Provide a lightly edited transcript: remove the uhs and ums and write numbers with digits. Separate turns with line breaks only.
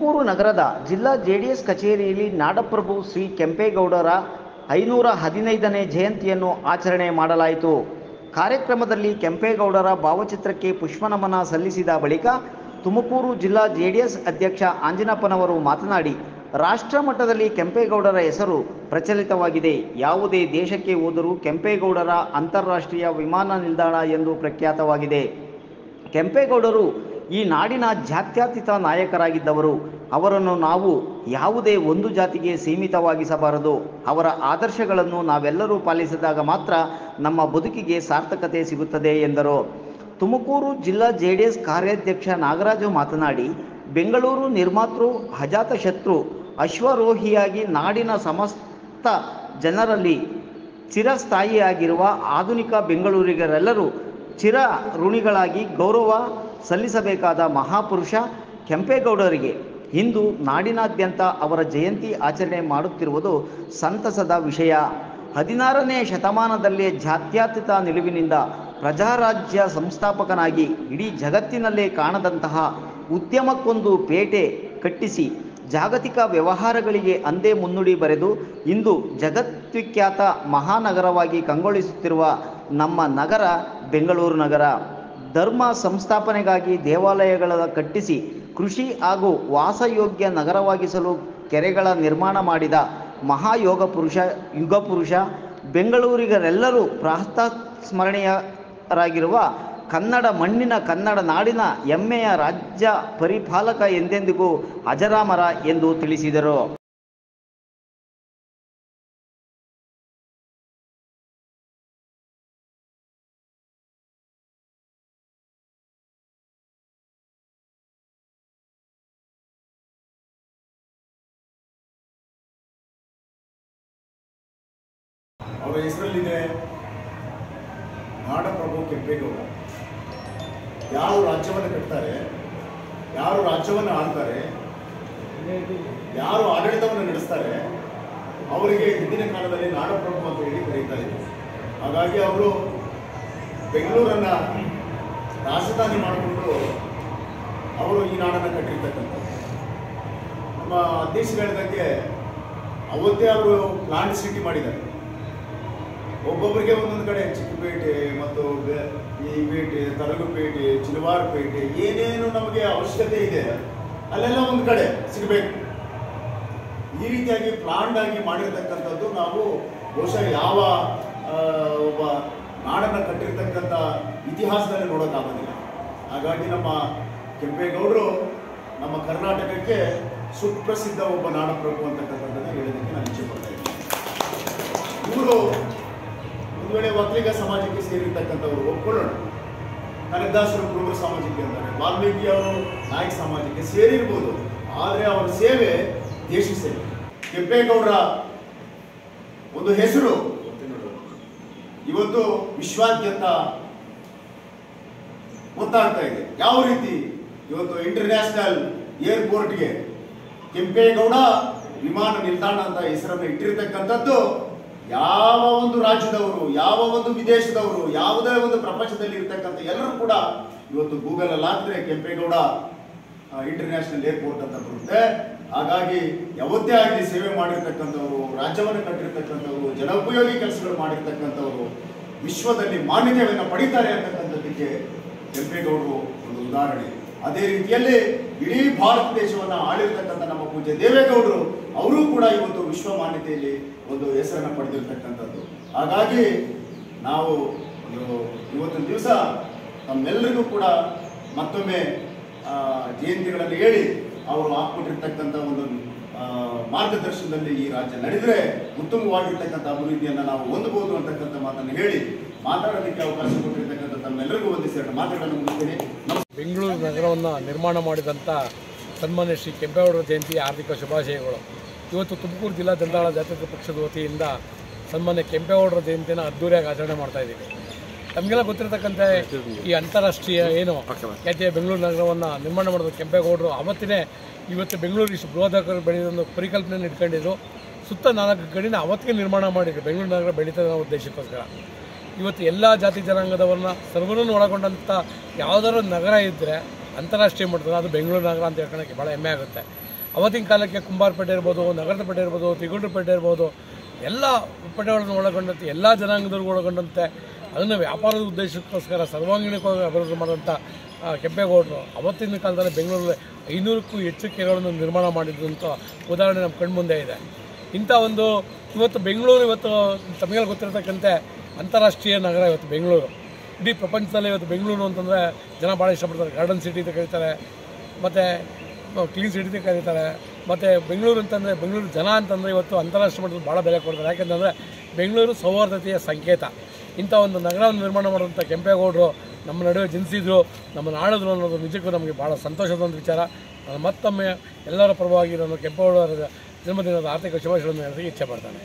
ತುಮಕೂರು ನಗರದ ಜಿಲ್ಲಾ ಜೆಡಿಎಸ್ ಕಚೇರಿಯಲ್ಲಿ ನಾಡಪ್ರಭು ಶ್ರೀ ಕೆಂಪೇಗೌಡರ 515ನೇ ಜಯಂತಿಯನ್ನು ಆಚರಣೆ ಮಾಡಲಾಯಿತು. ಕಾರ್ಯಕ್ರಮದಲ್ಲಿ ಕೆಂಪೇಗೌಡರ ಭಾವಚಿತ್ರಕ್ಕೆ ಪುಷ್ಪನಮನ ಸಲ್ಲಿಸಿದ ಬಳಿಕ ತುಮಕೂರು ಜಿಲ್ಲಾ ಜೆಡಿಎಸ್ ಅಧ್ಯಕ್ಷ ಆಂಜಿನಪ್ಪನವರು ಮಾತನಾಡಿ, ರಾಷ್ಟ್ರ ಮಟ್ಟದಲ್ಲಿ ಕೆಂಪೇಗೌಡರ ಹೆಸರು ಪ್ರಚಲಿತವಾಗಿದೆ. ಯಾವುದೇ ದೇಶಕ್ಕೆ ಹೋದರೂ ಕೆಂಪೇಗೌಡರ ಅಂತಾರಾಷ್ಟ್ರೀಯ ವಿಮಾನ ನಿಲ್ದಾಣ ಎಂದು ಪ್ರಖ್ಯಾತವಾಗಿದೆ. ಕೆಂಪೇಗೌಡರು ಈ ನಾಡಿನ ಜಾತ್ಯತೀತ ನಾಯಕರಾಗಿದ್ದವರು. ಅವರನ್ನು ನಾವು ಯಾವುದೇ ಒಂದು ಜಾತಿಗೆ ಸೀಮಿತವಾಗಿಸಬಾರದು. ಅವರ ಆದರ್ಶಗಳನ್ನು ನಾವೆಲ್ಲರೂ ಪಾಲಿಸಿದಾಗ ಮಾತ್ರ ನಮ್ಮ ಬದುಕಿಗೆ ಸಾರ್ಥಕತೆ ಸಿಗುತ್ತದೆ ಎಂದರು. ತುಮಕೂರು ಜಿಲ್ಲಾ ಜೆಡಿಎಸ್ ಕಾರ್ಯಾಧ್ಯಕ್ಷ ನಾಗರಾಜು ಮಾತನಾಡಿ, ಬೆಂಗಳೂರು ನಿರ್ಮಾತೃ ಅಜಾತಶತ್ರು ಅಶ್ವಾರೋಹಿಯಾಗಿ ನಾಡಿನ ಸಮಸ್ತ ಜನರಲ್ಲಿ ಚಿರಸ್ಥಾಯಿಯಾಗಿರುವ ಆಧುನಿಕ ಬೆಂಗಳೂರಿಗರೆಲ್ಲರೂ ಚಿರ ಋಣಿಗಳಾಗಿ ಗೌರವ ಸಲ್ಲಿಸಬೇಕಾದ ಮಹಾಪುರುಷ ಕೆಂಪೇಗೌಡರಿಗೆ ಇಂದು ನಾಡಿನಾದ್ಯಂತ ಅವರ ಜಯಂತಿ ಆಚರಣೆ ಮಾಡುತ್ತಿರುವುದು ಸಂತಸದ ವಿಷಯ. 16ನೇ ಶತಮಾನದಲ್ಲೇ ಜಾತ್ಯತೀತ ನಿಲುವಿನಿಂದ ಪ್ರಜಾರಾಜ್ಯ ಸಂಸ್ಥಾಪಕನಾಗಿ ಇಡೀ ಜಗತ್ತಿನಲ್ಲೇ ಕಾಣದಂತಹ ಉದ್ಯಮಕ್ಕೊಂದು ಪೇಟೆ ಕಟ್ಟಿಸಿ ಜಾಗತಿಕ ವ್ಯವಹಾರಗಳಿಗೆ ಅಂದೇ ಮುನ್ನುಡಿ ಬರೆದು ಇಂದು ಜಗದ್ವಿಖ್ಯಾತ ಮಹಾನಗರವಾಗಿ ಕಂಗೊಳಿಸುತ್ತಿರುವ ನಮ್ಮ ನಗರ ಬೆಂಗಳೂರು ನಗರ. ಧರ್ಮ ಸಂಸ್ಥಾಪನೆಗಾಗಿ ದೇವಾಲಯಗಳ ಕಟ್ಟಿಸಿ ಕೃಷಿ ಹಾಗೂ ವಾಸಯೋಗ್ಯ ನಗರವಾಗಿಸಲು ಕೆರೆಗಳ ನಿರ್ಮಾಣ ಮಾಡಿದ ಮಹಾಯೋಗ ಪುರುಷ ಯುಗ ಪುರುಷ ಬೆಂಗಳೂರಿಗರೆಲ್ಲರೂ ಪ್ರಾತಸ್ಮರಣೀಯರಾಗಿರುವ ಕನ್ನಡ ಮಣ್ಣಿನ ಕನ್ನಡ ನಾಡಿನ ಹೆಮ್ಮೆಯ ರಾಜ್ಯ ಪರಿಪಾಲಕ ಎಂದೆಂದಿಗೂ ಅಜರಾಮರ ಎಂದು ತಿಳಿಸಿದರು.
ಅವರ ಹೆಸರಲ್ಲಿದೆ ನಾಡಪ್ರಭು ಕೆಂಪೇಗೌಡ. ಯಾರು ರಾಜ್ಯವನ್ನು ಕಟ್ತಾರೆ, ಯಾರು ರಾಜ್ಯವನ್ನು ಆಳ್ತಾರೆ, ಯಾರು ಆಡಳಿತವನ್ನು ನಡೆಸ್ತಾರೆ, ಅವರಿಗೆ ಹಿಂದಿನ ಕಾಲದಲ್ಲಿ ನಾಡಪ್ರಭು ಅಂತ ಹೇಳಿ ಕರೀತಾ ಇದ್ರು. ಹಾಗಾಗಿ ಅವರು ಬೆಂಗಳೂರನ್ನ ರಾಜಧಾನಿ ಮಾಡಿಕೊಂಡು ಅವರು ಈ ನಾಡನ್ನು ಕಟ್ಟಿರ್ತಕ್ಕಂಥದ್ದು. ನಮ್ಮ ಅಧ್ಯಕ್ಷರು ಹೇಳಿದಂಗೆ ಅವತ್ತೇ ಅವರು ಪ್ಲಾಂಟ್ ಸಿಟಿ ಮಾಡಿದ್ದಾರೆ. ಒಬ್ಬೊಬ್ಬರಿಗೆ ಒಂದೊಂದು ಕಡೆ ಚಿಕ್ಕಪೇಟೆ ಮತ್ತು ಈ ಪೇಟೆ, ತರಗುಪೇಟೆ, ಚಿಲವಾರಪೇಟೆ ಏನೇನು ನಮಗೆ ಅವಶ್ಯಕತೆ ಇದೆ ಅಲ್ಲೆಲ್ಲ ಒಂದು ಕಡೆ ಸಿಗಬೇಕು. ಈ ರೀತಿಯಾಗಿ ಪ್ಲಾಂಡ್ ಆಗಿ ಮಾಡಿರ್ತಕ್ಕಂಥದ್ದು ನಾವು ಬಹುಶಃ ಯಾವ ಒಬ್ಬ ನಾಡನ್ನು ಕಟ್ಟಿರ್ತಕ್ಕಂಥ ಇತಿಹಾಸದಲ್ಲಿ ನೋಡೋಕ್ಕಾಗೋದಿಲ್ಲ. ಹಾಗಾಗಿ ನಮ್ಮ ಕೆಂಪೇಗೌಡರು ನಮ್ಮ ಕರ್ನಾಟಕಕ್ಕೆ ಸುಪ್ರಸಿದ್ಧ ಒಬ್ಬ ನಾಡಪ್ರಭು ಅಂತಕ್ಕಂಥದ್ದನ್ನು ಹೇಳೋದಕ್ಕೆ ನಾನು ಇಚ್ಛೆ ಪಡ್ತಾ ಇದ್ದೀನಿ. ಇವರು ಒಂದು ವೇಳೆ ಒಕ್ಕಲಿಗ ಸಮಾಜಕ್ಕೆ ಸೇರಿರ್ತಕ್ಕಂಥವ್ರು ಒಪ್ಕೊಳ್ಳೋಣ, ಕನಕದಾಸರು ಕುರುಬ ಸಮಾಜಕ್ಕೆ ಅಂತಾರೆ, ವಾಲ್ಮೀಕಿ ಅವರು ನಾಯಕ ಸಮಾಜಕ್ಕೆ ಸೇರಿರ್ಬೋದು, ಆದರೆ ಅವರ ಸೇವೆ ದೇಶ ಸೇವೆ. ಕೆಂಪೇಗೌಡರ ಒಂದು ಹೆಸರು ಇವತ್ತು ವಿಶ್ವಾದ್ಯಂತ ಗೊತ್ತಾಗ್ತಾ ಇದೆ. ಯಾವ ರೀತಿ ಇವತ್ತು ಇಂಟರ್ನ್ಯಾಷನಲ್ ಏರ್ಪೋರ್ಟ್ಗೆ ಕೆಂಪೇಗೌಡ ವಿಮಾನ ನಿಲ್ದಾಣ ಅಂತ ಹೆಸರನ್ನು ಇಟ್ಟಿರ್ತಕ್ಕಂಥದ್ದು ಯಾವ ಒಂದು ರಾಜ್ಯದವರು, ಯಾವ ಒಂದು ವಿದೇಶದವರು, ಯಾವುದೇ ಒಂದು ಪ್ರಪಂಚದಲ್ಲಿ ಇರ್ತಕ್ಕಂಥ ಎಲ್ಲರೂ ಕೂಡ ಇವತ್ತು ಗೂಗಲ್ ಅಲ್ಲಿ ಹಾಕಿದ್ರೆ ಕೆಂಪೇಗೌಡ ಇಂಟರ್ನ್ಯಾಷನಲ್ ಏರ್ಪೋರ್ಟ್ ಅಂತ ಬರುತ್ತೆ. ಹಾಗಾಗಿ ಯಾವತ್ತೇ ಆಗಲಿ ಸೇವೆ ಮಾಡಿರ್ತಕ್ಕಂಥವ್ರು, ರಾಜ್ಯವನ್ನು ಕಟ್ಟಿರ್ತಕ್ಕಂಥವ್ರು, ಜನೋಪಯೋಗಿ ಕೆಲಸಗಳು ಮಾಡಿರ್ತಕ್ಕಂಥವ್ರು ವಿಶ್ವದಲ್ಲಿ ಮಾನ್ಯತೆಯನ್ನು ಪಡಿತಾರೆ ಅಂತಕ್ಕಂಥದ್ದಕ್ಕೆ ಕೆಂಪೇಗೌಡರು ಒಂದು ಉದಾಹರಣೆ. ಅದೇ ರೀತಿಯಲ್ಲಿ ಇಡೀ ಭಾರತ ದೇಶವನ್ನು ಆಳಿರ್ತಕ್ಕಂಥ ನಮ್ಮ ಪೂಜ್ಯ ದೇವೇಗೌಡರು ಅವರು ಕೂಡ ಇವತ್ತು ವಿಶ್ವ ಮಾನ್ಯತೆಯಲ್ಲಿ ಒಂದು ಹೆಸರನ್ನು ಪಡೆದಿರ್ತಕ್ಕಂಥದ್ದು. ಹಾಗಾಗಿ ನಾವು ಇವತ್ತಿನ ದಿವಸ ತಮ್ಮೆಲ್ಲರಿಗೂ ಕೂಡ ಮತ್ತೊಮ್ಮೆ ಜಯಂತಿಗಳಲ್ಲಿ ಹೇಳಿ ಅವರು ಹಾಕ್ಕೊಟ್ಟಿರ್ತಕ್ಕಂಥ ಒಂದು ಮಾರ್ಗದರ್ಶನದಲ್ಲಿ ಈ ರಾಜ್ಯ ನಡೆದರೆ ಉತ್ತಮವಾಗಿರ್ತಕ್ಕಂಥ ಅಭಿವೃದ್ಧಿಯನ್ನು ನಾವು ಹೊಂದಬಹುದು ಅಂತಕ್ಕಂಥ ಮಾತನ್ನು ಹೇಳಿ ಮಾತಾಡೋದಕ್ಕೆ ಅವಕಾಶ ಕೊಟ್ಟಿರ್ತಕ್ಕಂಥ ತಮ್ಮೆಲ್ಲರಿಗೂ ಒಂದಿಷ್ಟು ಮಾತುಗಳನ್ನು ಮುಗಿಸ್ತೀನಿ.
ಬೆಂಗಳೂರು ನಗರವನ್ನು ನಿರ್ಮಾಣ ಮಾಡಿದಂಥ ಸನ್ಮಾನ್ಯ ಶ್ರೀ ಕೆಂಪೇಗೌಡರ ಜಯಂತಿಯ ಹಾರ್ದಿಕ ಶುಭಾಶಯಗಳು. ಇವತ್ತು ತುಮಕೂರು ಜಿಲ್ಲಾ ಜನತಾದಳ ಜಾತ್ಯತೀತ ಪಕ್ಷದ ವತಿಯಿಂದ ಸನ್ಮಾನ್ಯ ಕೆಂಪೇಗೌಡರ ಜಯಂತಿಯನ್ನು ಅದ್ದೂರಿಯಾಗಿ ಆಚರಣೆ ಮಾಡ್ತಾ ಇದ್ದೀವಿ. ನಮಗೆಲ್ಲ ಗೊತ್ತಿರತಕ್ಕಂಥ ಈ ಅಂತಾರಾಷ್ಟ್ರೀಯ ಏನು ಖ್ಯಾತಿಯ ಬೆಂಗಳೂರು ನಗರವನ್ನು ನಿರ್ಮಾಣ ಮಾಡಿದ ಕೆಂಪೇಗೌಡರು ಅವತ್ತಿನೇ ಇವತ್ತು ಬೆಂಗಳೂರು ಇಷ್ಟು ಬೃಹದಾಕಾರ ಬೆಳೆಯೋದೊಂದು ಪರಿಕಲ್ಪನೆಯನ್ನು ಇಟ್ಕೊಂಡಿದ್ರು. ಸುತ್ತ 4 ಗಡಿನ ಅವತ್ತಿಗೆ ನಿರ್ಮಾಣ ಮಾಡಿದ್ರು ಬೆಂಗಳೂರು ನಗರ ಬೆಳೀತದ ಉದ್ದೇಶಕ್ಕೋಸ್ಕರ. ಇವತ್ತು ಎಲ್ಲ ಜಾತಿ ಜನಾಂಗದವ್ರನ್ನ ಸರ್ವರನ್ನು ಒಳಗೊಂಡಂಥ ಯಾವುದಾದ್ರು ನಗರ ಇದ್ದರೆ ಅಂತಾರಾಷ್ಟ್ರೀಯ ಮಟ್ಟದ ಅದು ಬೆಂಗಳೂರು ನಗರ ಅಂತ ಹೇಳ್ಕೊಳ್ಳೋಕ್ಕೆ ಭಾಳ ಹೆಮ್ಮೆ ಆಗುತ್ತೆ. ಅವತ್ತಿನ ಕಾಲಕ್ಕೆ ಕುಂಬಾರಪೇಟೆ ಇರ್ಬೋದು, ನಗರದ ಪೇಟೆ ಇರ್ಬೋದು, ತಿಗುಂಡ್ರ ಪೇಟೆ ಇರ್ಬೋದು, ಎಲ್ಲ ಪೇಟೆಗಳನ್ನು ಒಳಗೊಂಡಂತೆ ಎಲ್ಲ ಜನಾಂಗದವ್ರಿಗೂ ಒಳಗೊಂಡಂತೆ ಅದನ್ನು ವ್ಯಾಪಾರದ ಉದ್ದೇಶಕ್ಕೋಸ್ಕರ ಸರ್ವಾಂಗೀಣವಾಗಿ ಅಭಿವೃದ್ಧಿ ಮಾಡುವಂಥ ಕೆಂಪೇಗೌಡರು ಅವತ್ತಿನ ಕಾಲದಲ್ಲಿ ಬೆಂಗಳೂರಲ್ಲಿ 500ಕ್ಕೂ ಹೆಚ್ಚು ಕೆರೆಗಳನ್ನು ನಿರ್ಮಾಣ ಮಾಡಿದ್ದು ಅಂತ ಉದಾಹರಣೆ ನಮ್ಮ ಕಣ್ಮುಂದೆ ಇದೆ. ಇಂಥ ಒಂದು ಇವತ್ತು ಬೆಂಗಳೂರು ಇವತ್ತು ತಮಗೆ ಗೊತ್ತಿರತಕ್ಕಂತೆ ಅಂತಾರಾಷ್ಟ್ರೀಯ ನಗರ ಇವತ್ತು ಬೆಂಗಳೂರು. ಇಡೀ ಪ್ರಪಂಚದಲ್ಲಿ ಇವತ್ತು ಬೆಂಗಳೂರು ಅಂತಂದರೆ ಜನ ಭಾಳ ಇಷ್ಟಪಡ್ತಾರೆ. ಗಾರ್ಡನ್ ಸಿಟಿ ಅಂತ ಕರೀತಾರೆ, ಮತ್ತು ಕ್ಲೀನ್ ಸಿಟಿ ಅಂತ ಕರೀತಾರೆ. ಮತ್ತು ಬೆಂಗಳೂರು ಅಂತಂದರೆ ಬೆಂಗಳೂರು ಜನ ಅಂತಂದರೆ ಇವತ್ತು ಅಂತಾರಾಷ್ಟ್ರೀಯ ಮಟ್ಟದಲ್ಲಿ ಭಾಳ ಬೆಲೆ ಕೊಡ್ತಾರೆ. ಯಾಕೆಂತಂದರೆ ಬೆಂಗಳೂರು ಸೌಹಾರ್ದತೆಯ ಸಂಕೇತ. ಇಂಥ ಒಂದು ನಗರವನ್ನು ನಿರ್ಮಾಣ ಮಾಡುವಂಥ ಕೆಂಪೇಗೌಡರು ನಮ್ಮ ನಡುವೆ ಜನಿಸಿದ್ರು, ನಮ್ಮನ್ನು ಆಳಿದ್ರು ಅನ್ನೋದು ನಿಜಕ್ಕೂ ನಮಗೆ ಭಾಳ ಸಂತೋಷದ ಒಂದು ವಿಚಾರ. ನಾನು ಮತ್ತೊಮ್ಮೆ ಎಲ್ಲರ ಪರವಾಗಿ ನಾನು ಕೆಂಪೇಗೌಡರ ಜನ್ಮದಿನದ ಆರ್ಥಿಕ ಶುಭಾಶಯಗಳನ್ನು ಹೇಳೋದಕ್ಕೆ ಇಚ್ಛೆ ಪಡ್ತಾನೆ.